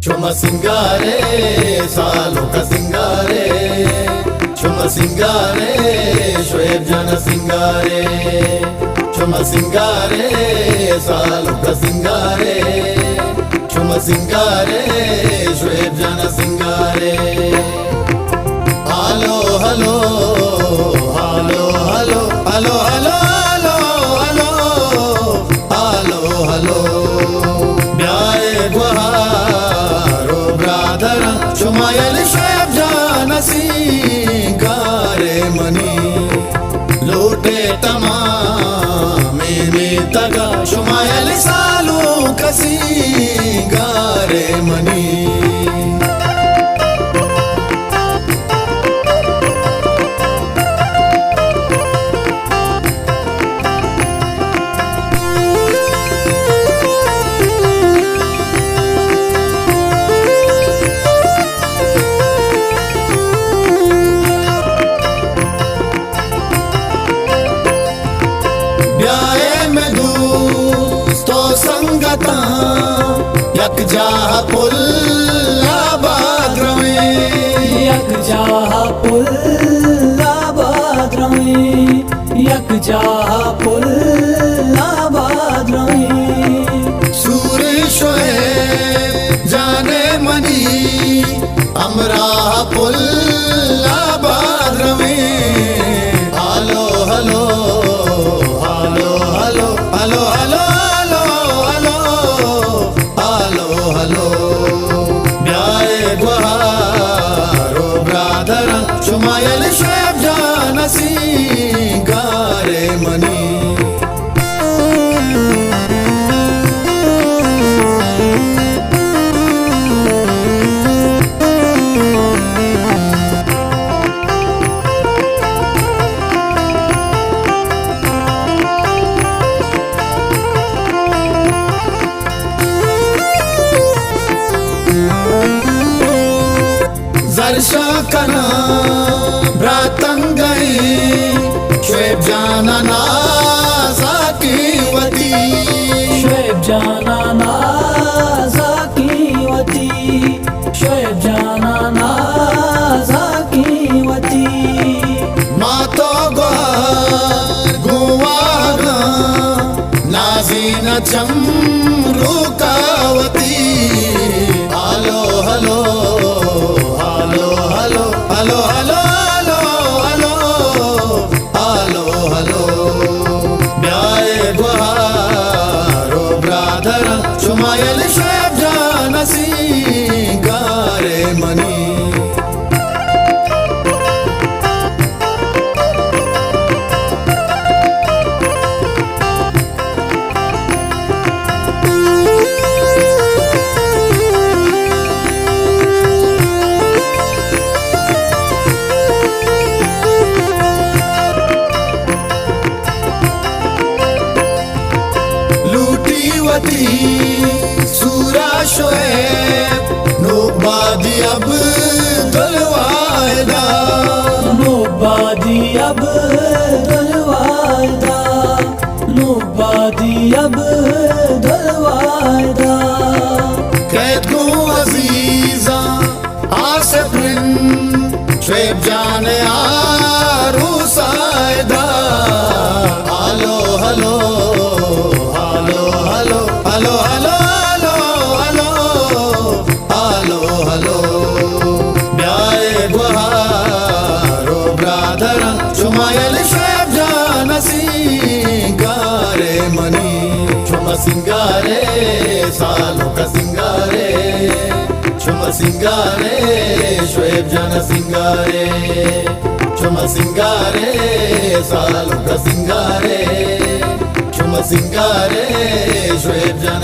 चुम सिंगारे सालों का सिंगारे, चुम सिंगारे शोएब जान सिंगारे, चुम सिंगारे सालों का सिंगारे, चुम सिंगारे शोएब जान सिंगारे। हालो हालो हालो हालो हालो हालो हालो हालो हालो ब्याए गुहारो ब्रादर चुमायल शोएब जान सिंगारे मनी लूटे तमाम में तगा शुमायल सालों का सिंगारे मनी। संगता यक जाह पुल्ला बाद्रमे, यक जाह पुल्ला बाद्रमे, यक जाह पुल्ला बाद्रमे। सूर्य शोएब जाने मनी अमरा पुल्ला बाद्रमे। हालो हालो हालो हालो हालो हालो हालो ब्याए गुहारो ब्रादर चुमायल शोएब जान सिंगारे मनी। जरशा कना ब्रातंगई शोएब जाना नाज़ा की वती, शोएब जाना नाज़ा की वती, शोएब जाना नाज़ा की वती। मातो गुवागा नाज़ीना चमरू कावती। हालो हालो हालो हालो हालो हालो हालो हालो ब्याए गुहारो ब्रादर चुमायल शोएब जान सिंगारे मनी। सूरा शोएब नोबादी अब दुलवायदा, नोबादी अब दुलवायदा, नोबादी अब दुलवायदा। कैद को अजीजा आसफिन शोएब जान आरूसायदा। हालो हालो हालो हालो हालो हालो हालो हालो ब्याए गुहारो ब्रादर चुमायल शोएब जान सिंगारे मनी। चुम सिंगारे सालों का सिंगारे, चुम सिंगारे शोएब जान सिंगारे, चुम सिंगारे सालों का सिंगारे, चुम सिंगारे शोएब जान